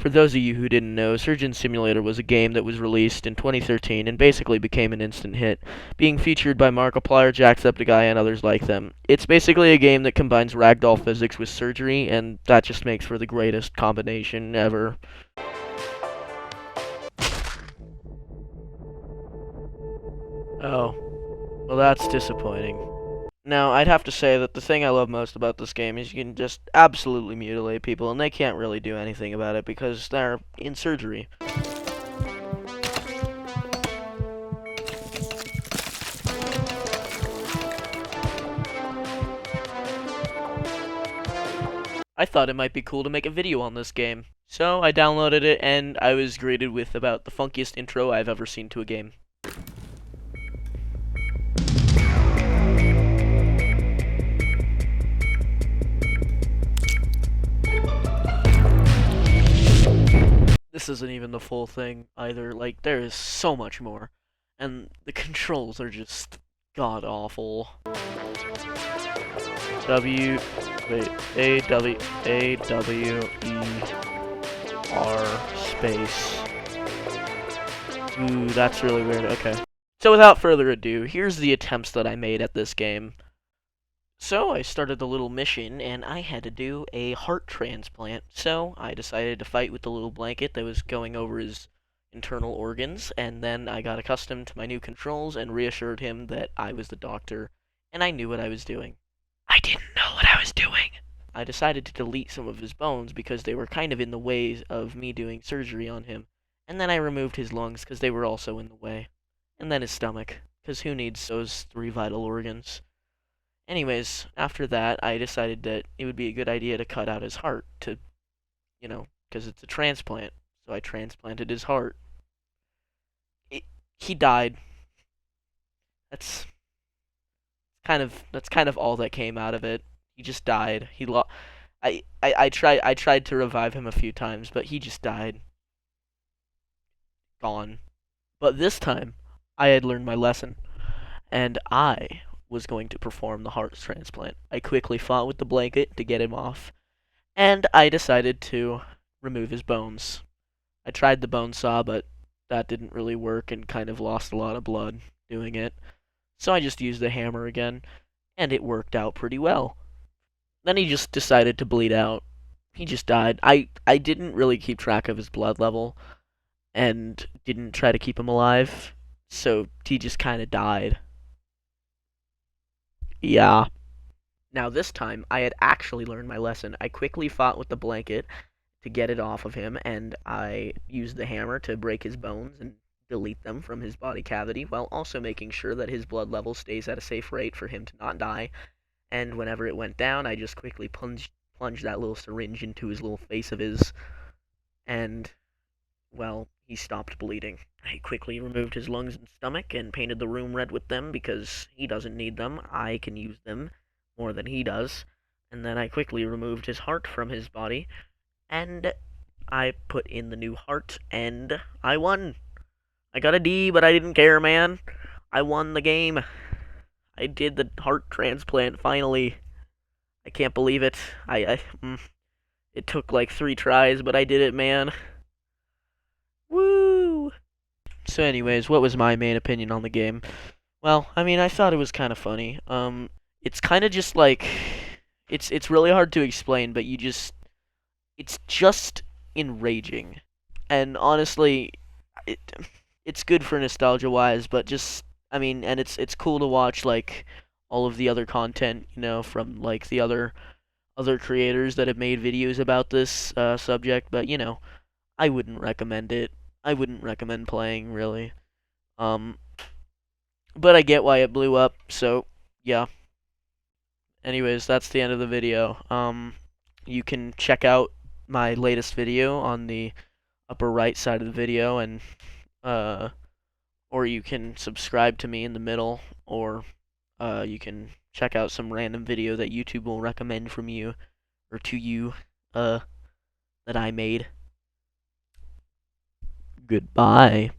For those of you who didn't know, Surgeon Simulator was a game that was released in 2013 and basically became an instant hit, being featured by Markiplier, Jacksepticeye, and others like them. It's basically a game that combines ragdoll physics with surgery, and that just makes for the greatest combination ever. Oh, well that's disappointing. Now, I'd have to say that the thing I love most about this game is you can just absolutely mutilate people, and they can't really do anything about it because they're in surgery. I thought it might be cool to make a video on this game, so I downloaded it, and I was greeted with about the funkiest intro I've ever seen to a game. This isn't even the full thing either, like, there is so much more, and the controls are just god-awful. A-W-E-R space. Ooh, that's really weird, okay. So without further ado, here's the attempts that I made at this game. So I started the little mission, and I had to do a heart transplant. So I decided to fight with the little blanket that was going over his internal organs, and then I got accustomed to my new controls and reassured him that I was the doctor, and I knew what I was doing. I didn't know what I was doing. I decided to delete some of his bones because they were kind of in the way of me doing surgery on him, and then I removed his lungs because they were also in the way, and then his stomach, because who needs those 3 vital organs? Anyways, after that, I decided that it would be a good idea to cut out his heart to, because it's a transplant. So I transplanted his heart. He died. That's kind of all that came out of it. He just died. I tried to revive him a few times, but he just died. Gone. But this time, I had learned my lesson, and I was going to perform the heart transplant. I quickly fought with the blanket to get him off, and I decided to remove his bones. I tried the bone saw, but that didn't really work and kind of lost a lot of blood doing it. So I just used the hammer again, and it worked out pretty well. Then he just decided to bleed out. He just died. I didn't really keep track of his blood level and didn't try to keep him alive, so he just kind of died. Yeah. Now this time, I had actually learned my lesson. I quickly fought with the blanket to get it off of him, and I used the hammer to break his bones and delete them from his body cavity, while also making sure that his blood level stays at a safe rate for him to not die. And whenever it went down, I just quickly plunged that little syringe into his little face of his, and, well, he stopped bleeding. I quickly removed his lungs and stomach and painted the room red with them because he doesn't need them. I can use them more than he does. And then I quickly removed his heart from his body, and I put in the new heart, and I won. I got a D, but I didn't care, man. I won the game. I did the heart transplant, finally. I can't believe it. It took like 3 tries, but I did it, man. Woo! So anyways, what was my main opinion on the game? Well, I mean, I thought it was kind of funny. It's kind of just like, it's really hard to explain, but it's just enraging. And honestly, it, it's good for nostalgia wise, but just, I mean, and it's cool to watch like all of the other content, from like the other creators that have made videos about this subject, but I wouldn't recommend it. I wouldn't recommend playing, really. Um, but I get why it blew up, so yeah. Anyways, that's the end of the video. You can check out my latest video on the upper right side of the video, and or you can subscribe to me in the middle, or you can check out some random video that YouTube will recommend from you, or to you, that I made. Goodbye.